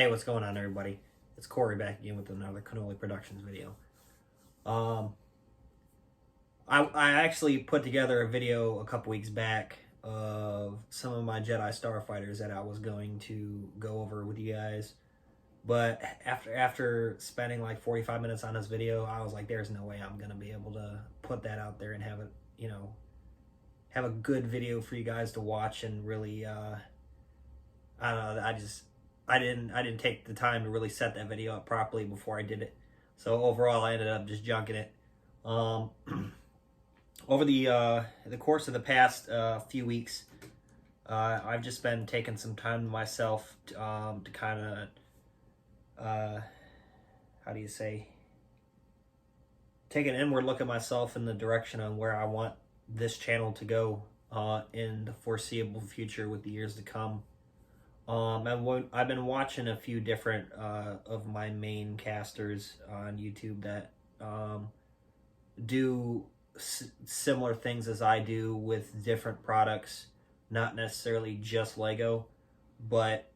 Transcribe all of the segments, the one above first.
Hey, what's going on, everybody? It's Corey back again with another Cannoli Productions video. I actually put together a video a couple weeks back of some of my Jedi Starfighters that I was going to go over with you guys. But after spending like 45 minutes on this video, I was like, there's no way I'm going to be able to put that out there and have it, have a good video for you guys to watch and really, I don't know, I didn't take the time to really set that video up properly before I did it. So overall, I ended up just junking it. Over the course of the past few weeks, I've just been taking some time to myself to kind of, how do you say, take an inward look at myself in the direction on where I want this channel to go in the foreseeable future with the years to come. I've been watching a few different of my main casters on YouTube that do similar things as I do with different products, not necessarily just Lego, but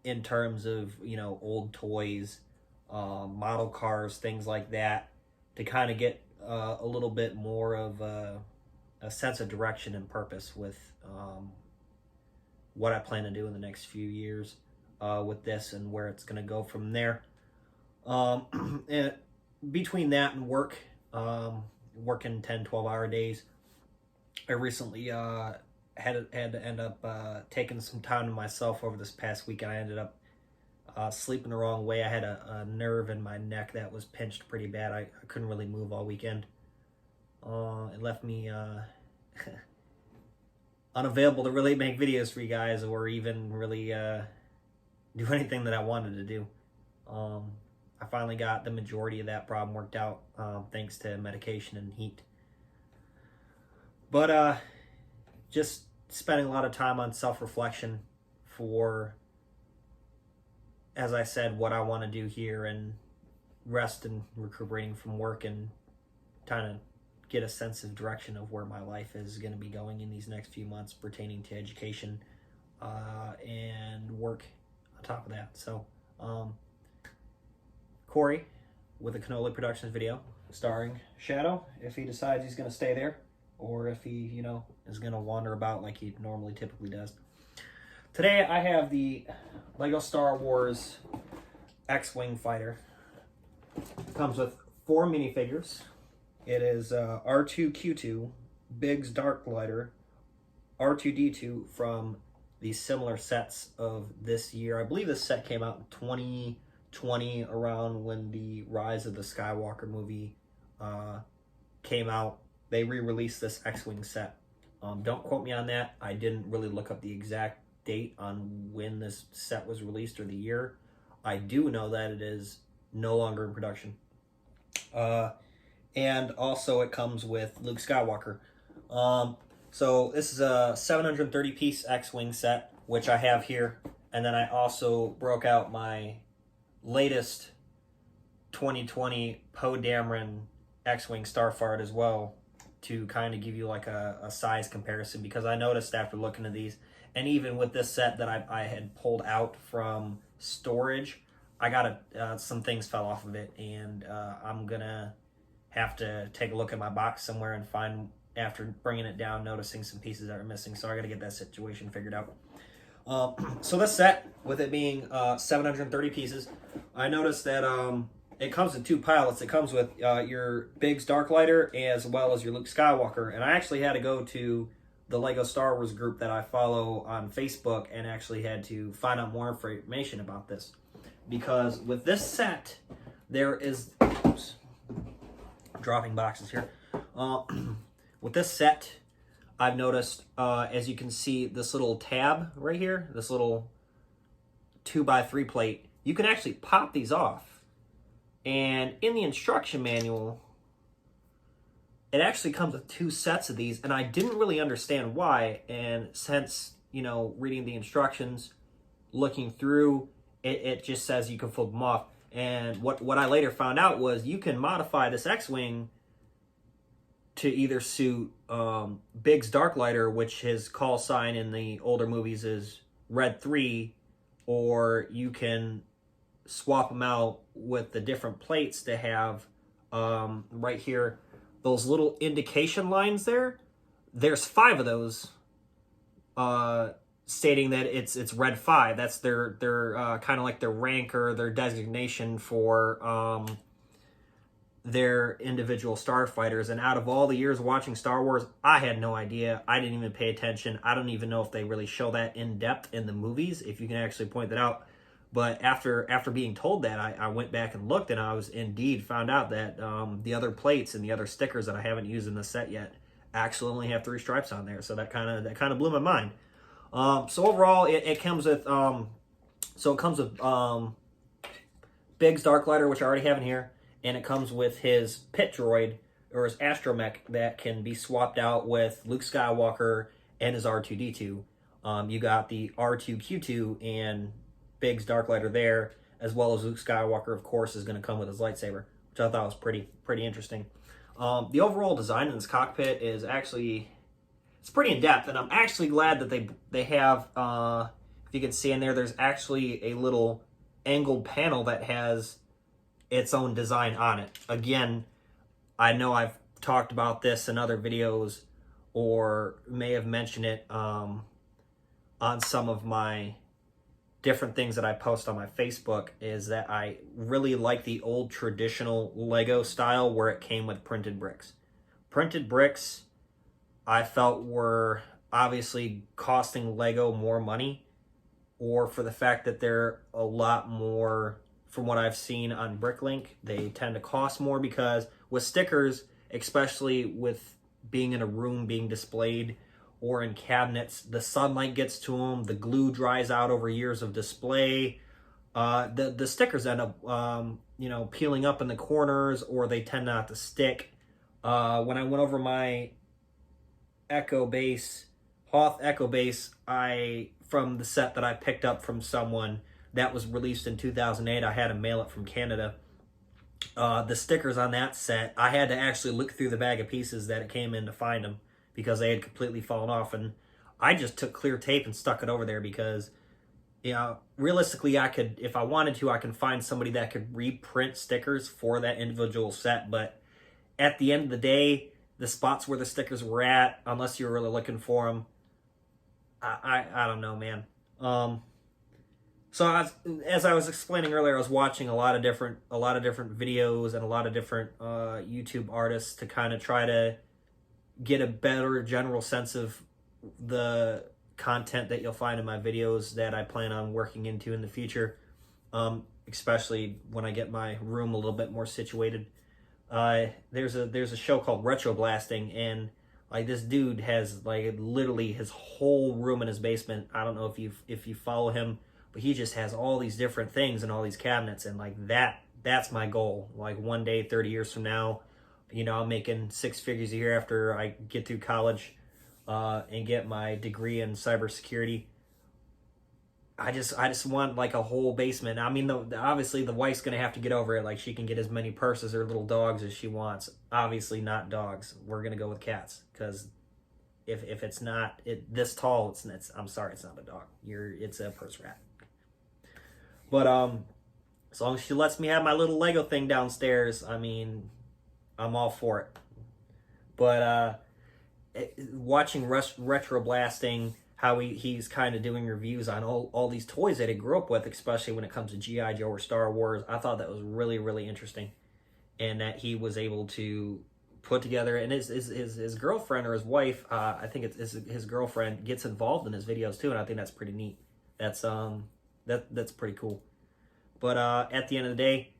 in terms of, old toys, model cars, things like that, to kind of get a little bit more of a sense of direction and purpose with what I plan to do in the next few years with this and where it's going to go from there. And between that and work, working 10, 12-hour days, I recently had to end up taking some time to myself over this past week. I ended up sleeping the wrong way. I had a nerve in my neck that was pinched pretty bad. I couldn't really move all weekend. It left me unavailable to really make videos for you guys or even really do anything that I wanted to do. I finally got the majority of that problem worked out thanks to medication and heat. But just spending a lot of time on self-reflection for, as I said, what I want to do here, and rest and recuperating from work and trying to get a sense of direction of where my life is going to be going in these next few months pertaining to education and work on top of that. So Corey with a Cannoli Productions video starring Shadow, if he decides he's going to stay there, or if he, is going to wander about like he normally typically does. Today I have the Lego Star Wars X-Wing fighter. It comes with 4 minifigures. It is R2-Q2, Biggs Dark Glider, R2-D2 from the similar sets of this year. I believe this set came out in 2020, around when the Rise of the Skywalker movie came out. They re-released this X-Wing set. Don't quote me on that. I didn't really look up the exact date on when this set was released or the year. I do know that it is no longer in production. And also it comes with Luke Skywalker. So this is a 730 piece X-Wing set, which I have here. And then I also broke out my latest 2020 Poe Dameron X-Wing Starfighter as well, to kind of give you like a size comparison, because I noticed after looking at these, and even with this set that I had pulled out from storage, I got some things fell off of it, and I'm gonna have to take a look at my box somewhere and find, after bringing it down, noticing some pieces that are missing. So I got to get that situation figured out. So this set, with it being 730 pieces, I noticed that it comes in 2 pilots. It comes with your Biggs Dark Glider as well as your Luke Skywalker. And I actually had to go to the Lego Star Wars group that I follow on Facebook and actually had to find out more information about this. Because with this set, there is... Oops, dropping boxes here. With this set, I've noticed, as you can see, this little tab right here, this little 2x3 plate, you can actually pop these off. And in the instruction manual, it actually comes with 2 sets of these, and I didn't really understand why. And since, reading the instructions, looking through, it just says you can flip them off. And what I later found out was you can modify this X-Wing to either suit Biggs Dark Glider, which his call sign in the older movies is Red 3, or you can swap them out with the different plates to have right here, those little indication lines there. There's 5 of those, stating that it's red 5. That's their kind of like their rank or their designation for their individual starfighters. And out of all the years watching Star Wars, I had no idea. I didn't even pay attention. I don't even know if they really show that in depth in the movies, if you can actually point that out. But after being told that, I went back and looked, and I was indeed found out that the other plates and the other stickers that I haven't used in the set yet actually only have 3 stripes on there. So that kind of blew my mind. So overall, it comes with Biggs Darklighter, which I already have in here, and it comes with his pit droid or his astromech that can be swapped out with Luke Skywalker and his R2D2. You got the R2Q2 and Biggs Darklighter there, as well as Luke Skywalker, of course, is going to come with his lightsaber, which I thought was pretty interesting. The overall design in this cockpit is actually, it's pretty in depth, and I'm actually glad that they have, if you can see in there, there's actually a little angled panel that has its own design on it. Again, I know I've talked about this in other videos, or may have mentioned it on some of my different things that I post on my Facebook, is that I really like the old traditional Lego style where it came with printed bricks. Printed bricks, I felt, were obviously costing Lego more money, or for the fact that they're a lot more, from what I've seen on Bricklink, they tend to cost more, because with stickers, especially with being in a room being displayed or in cabinets, the sunlight gets to them, the glue dries out over years of display. The stickers end up, peeling up in the corners, or they tend not to stick. When I went over my Hoth Echo Base, from the set that I picked up from someone that was released in 2008, I had to mail it from Canada. The stickers on that set, I had to actually look through the bag of pieces that it came in to find them, because they had completely fallen off, and I just took clear tape and stuck it over there, because realistically, I could, if I wanted to, I can find somebody that could reprint stickers for that individual set. But at the end of the day, the spots where the stickers were at, unless you were really looking for them, I don't know, man. So as I was explaining earlier, I was watching a lot of different videos and a lot of different YouTube artists to kind of try to get a better general sense of the content that you'll find in my videos that I plan on working into in the future, especially when I get my room a little bit more situated. There's a show called Retro Blasting, and like, this dude has like literally his whole room in his basement. I don't know if you follow him, but he just has all these different things in all these cabinets, and like that's my goal. Like, one day, 30 years from now, I'm making 6 figures a year after I get through college and get my degree in cybersecurity. I just want like a whole basement. I mean, obviously the wife's gonna have to get over it. Like, she can get as many purses or little dogs as she wants. Obviously not dogs. We're gonna go with cats, because if it's not this tall, it's I'm sorry, it's not a dog. It's a purse rat. But as long as she lets me have my little Lego thing downstairs, I mean, I'm all for it. But watching Retro Blasting, how he's kind of doing reviews on all these toys that he grew up with, especially when it comes to G.I. Joe or Star Wars, I thought that was really, really interesting. And that he was able to put together, and his girlfriend or his wife, I think it's his girlfriend, gets involved in his videos too, and I think that's pretty neat. That's pretty cool. But at the end of the day,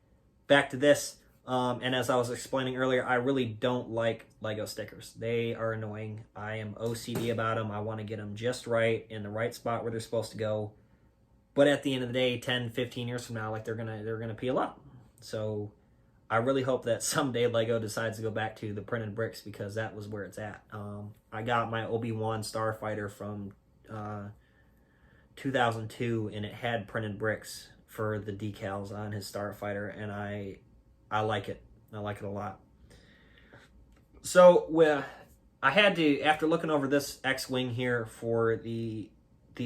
back to this. And as I was explaining earlier, I really don't like Lego stickers. They are annoying. I am OCD about them. I want to get them just right, in the right spot where they're supposed to go. But at the end of the day, 10, 15 years from now, like, they're gonna peel up. So I really hope that someday Lego decides to go back to the printed bricks, because that was where it's at. I got my Obi-Wan Starfighter from 2002, and it had printed bricks for the decals on his Starfighter, and I like it. I like it a lot. So I had to, after looking over this X-Wing here for the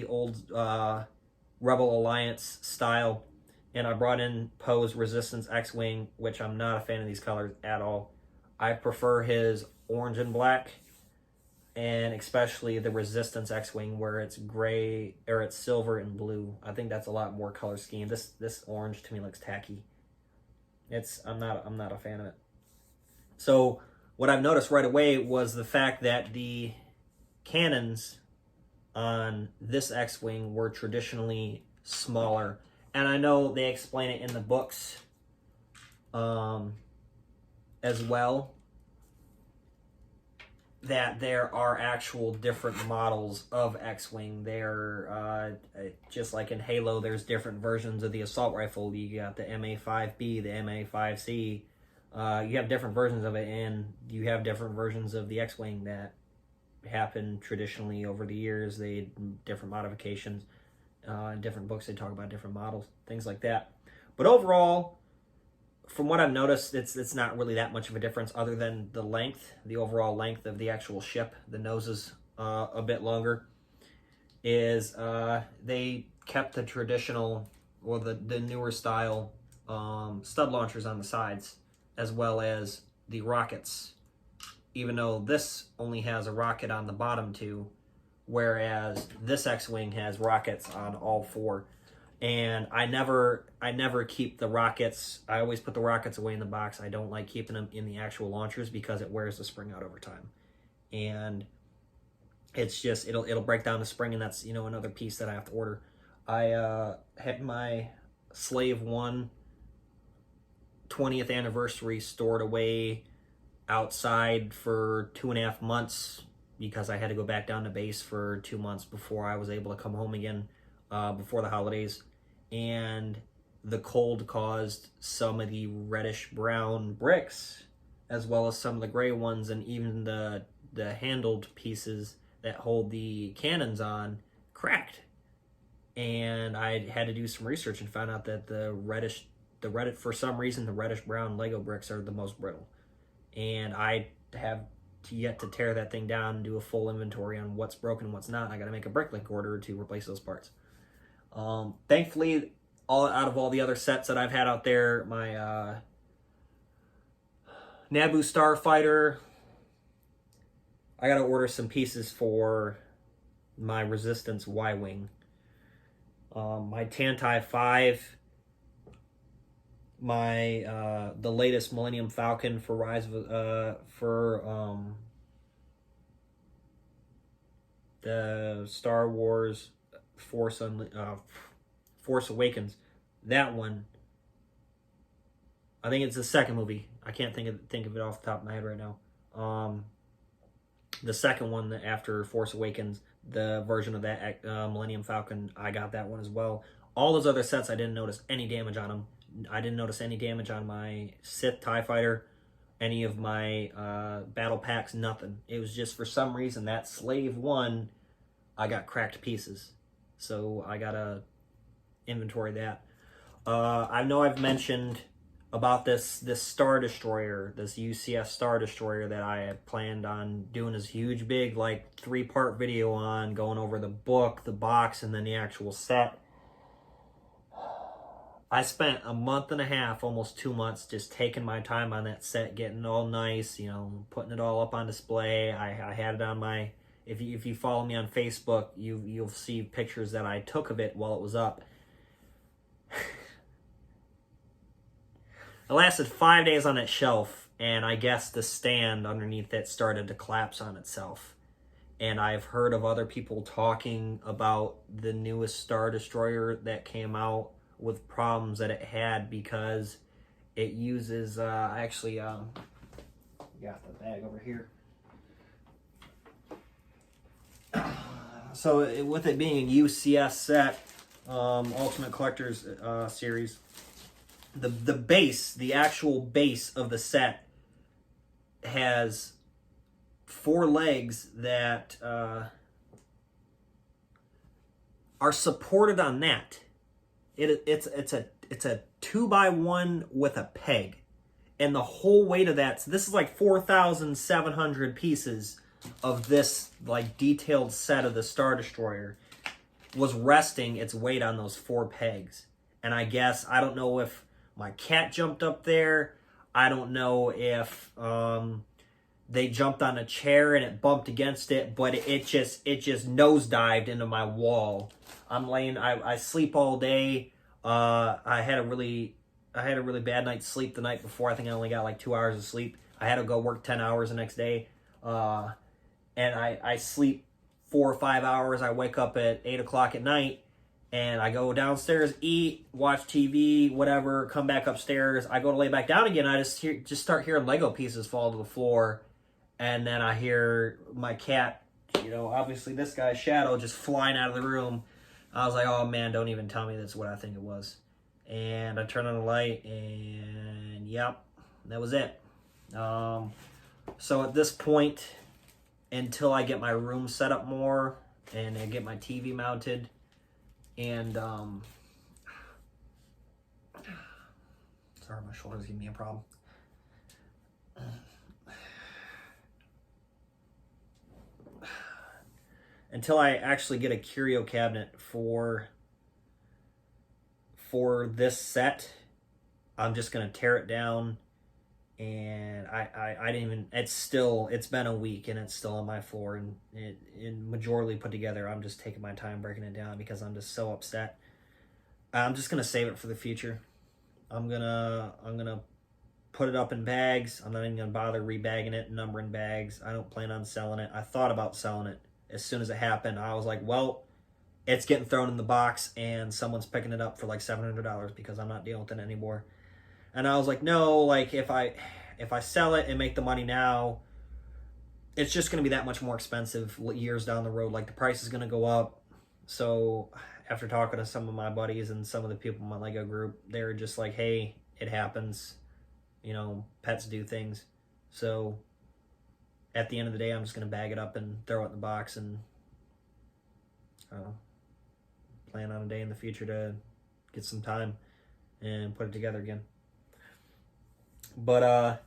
old Rebel Alliance style. And I brought in Poe's Resistance X-Wing, which I'm not a fan of these colors at all. I prefer his orange and black, and especially the Resistance X-Wing where it's gray, or it's silver and blue. I think that's a lot more color scheme. This orange to me looks tacky. I'm not a fan of it. So what I've noticed right away was the fact that the cannons on this X-Wing were traditionally smaller. And I know they explain it in the books as well, that there are actual different models of X-Wing. They're just like in Halo, there's different versions of the assault rifle. You got the MA5B, the MA5C. You have different versions of it, and you have different versions of the X-Wing that happened traditionally over the years. They had different modifications. In different books, they talk about different models, things like that. But overall, from what I've noticed, it's not really that much of a difference other than the length, the overall length of the actual ship. The nose is a bit longer. They kept the traditional, or the newer style stud launchers on the sides, as well as the rockets, even though this only has a rocket on the bottom too, whereas this X-Wing has rockets on all four. And I never keep the rockets. I always put the rockets away in the box. I don't like keeping them in the actual launchers because it wears the spring out over time. And it's just, it'll break down the spring, and that's, another piece that I have to order. I had my Slave 1 20th anniversary stored away outside for 2.5 months because I had to go back down to base for 2 months before I was able to come home again before the holidays. And the cold caused some of the reddish brown bricks, as well as some of the gray ones, and even the handled pieces that hold the cannons on cracked. And I had to do some research and found out that for some reason, the reddish brown Lego bricks are the most brittle. And I have yet to tear that thing down and do a full inventory on what's broken and what's not. I got to make a Bricklink order to replace those parts. Thankfully, out of all the other sets that I've had out there, my Naboo Starfighter, I got to order some pieces for my Resistance Y-Wing. My Tantai 5, my the latest Millennium Falcon for the Star Wars Force Awakens. That one, I think it's the second movie. I can't think of it off the top of my head right now. The second one after Force Awakens, the version of that Millennium Falcon, I got that one as well. All those other sets, I didn't notice any damage on them. I didn't notice any damage on my Sith TIE Fighter, any of my battle packs, nothing. It was just for some reason that Slave 1, I got cracked pieces. So I gotta inventory that. I know I've mentioned about this Star Destroyer, this UCS Star Destroyer that I had planned on doing this huge big 3-part video on, going over the book, the box, and then the actual set. I spent a month and a half, almost 2 months, just taking my time on that set, getting it all nice, putting it all up on display. I had it on my, if you follow me on Facebook, you'll see pictures that I took of it while it was up. It lasted 5 days on that shelf, and I guess the stand underneath it started to collapse on itself. And I've heard of other people talking about the newest Star Destroyer that came out with problems that it had because it uses, got the bag over here. So with it being a UCS set, Ultimate Collector's series, the base, the actual base of the set has 4 legs that are supported on that. It's a 2x1 with a peg, and the whole weight of that. So this is 4,700 pieces of this detailed set of the Star Destroyer, was resting its weight on those 4 pegs. And I guess, I don't know if my cat jumped up there. I don't know if they jumped on a chair and it bumped against it, but it just nosedived into my wall. I'm laying, I sleep all day. I had a really bad night's sleep the night before. I think I only got like 2 hours of sleep. I had to go work 10 hours the next day. And I sleep 4 or 5 hours. I wake up at 8 o'clock at night and I go downstairs, eat, watch TV, whatever, come back upstairs. I go to lay back down again. I just start hearing Lego pieces fall to the floor. And then I hear my cat, you know, obviously this guy's shadow just flying out of the room. I was like, oh man, don't even tell me that's what I think it was. And I turned on the light and yep, that was it. So at this point, until I get my room set up more and I get my TV mounted and sorry, my shoulder's giving me a problem. Until I actually get a curio cabinet for this set, I'm just gonna tear it down. And I didn't even, it's been a week and it's still on my floor and majorly put together. I'm just taking my time breaking it down because I'm just so upset. I'm just gonna save it for the future. I'm gonna put it up in bags. I'm not even gonna bother rebagging it, numbering bags. I don't plan on selling it. I thought about selling it as soon as it happened. I was like, well, it's getting thrown in the box and someone's picking it up for like $700 because I'm not dealing with it anymore. And I was like, no, like if I sell it and make the money now, it's just going to be that much more expensive years down the road. Like the price is going to go up. So after talking to some of my buddies and some of the people in my Lego group, they were just like, hey, it happens. You know, pets do things. So at the end of the day, I'm just going to bag it up and throw it in the box and I don't know, plan on a day in the future to get some time and put it together again. But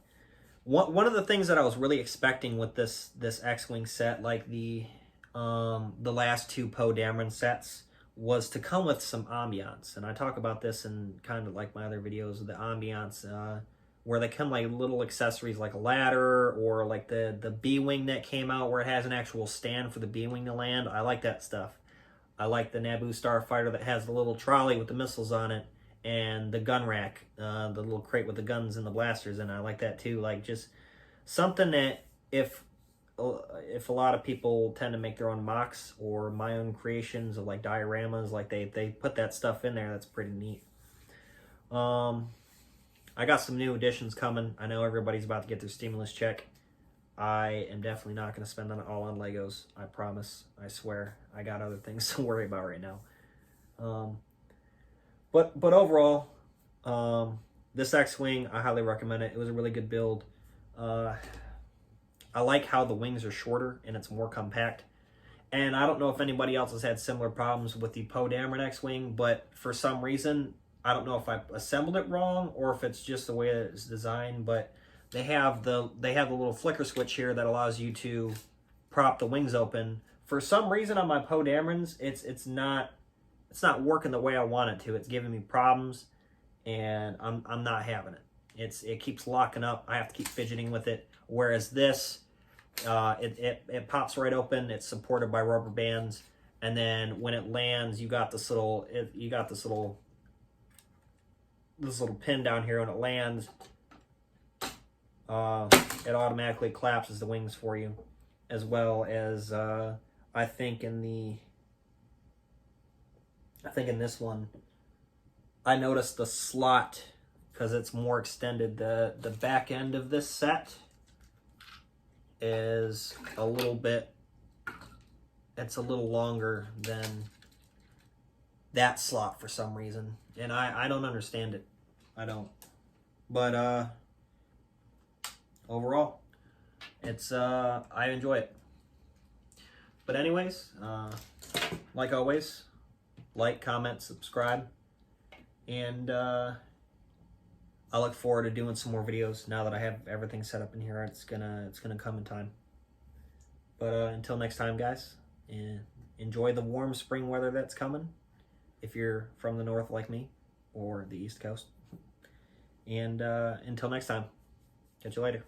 one of the things that I was really expecting with this X-Wing set, like the last 2 Poe Dameron sets, was to come with some ambiance. And I talk about this in kind of like my other videos of the ambiance, where they come like little accessories like a ladder or like the B-Wing that came out where it has an actual stand for the B-Wing to land. I like that stuff. I like the Naboo Starfighter that has the little trolley with the missiles on it. And the gun rack, the little crate with the guns and the blasters, and I like that too. Like just something that if a lot of people tend to make their own mocks or my own creations of like dioramas, like they put that stuff in there. That's pretty neat. I got some new additions coming. I know everybody's about to get their stimulus check. I am definitely not going to spend it all on Legos. I promise. I swear. I got other things to worry about right now. But overall, this X-Wing, I highly recommend it. It was a really good build. I like how the wings are shorter and it's more compact. And I don't know if anybody else has had similar problems with the Poe Dameron X-Wing, but for some reason, I don't know if I assembled it wrong or if it's just the way that it's designed, but they have the little flicker switch here that allows you to prop the wings open. For some reason on my Poe Damerons, it's not working the way I want it to. It's giving me problems, and I'm not having it. It keeps locking up. I have to keep fidgeting with it. Whereas this, it pops right open. It's supported by rubber bands, and then when it lands, you got this little pin down here. When it lands, it automatically collapses the wings for you, as well as I think in this one, I noticed the slot, because it's more extended, the back end of this set is a little longer than that slot for some reason. And I don't understand it. I don't. But overall, it's I enjoy it. But anyways, like always, like, comment, subscribe, and I look forward to doing some more videos now that I have everything set up in here. It's gonna come in time. But until next time, guys, enjoy the warm spring weather that's coming if you're from the north like me or the East Coast. And until next time, catch you later.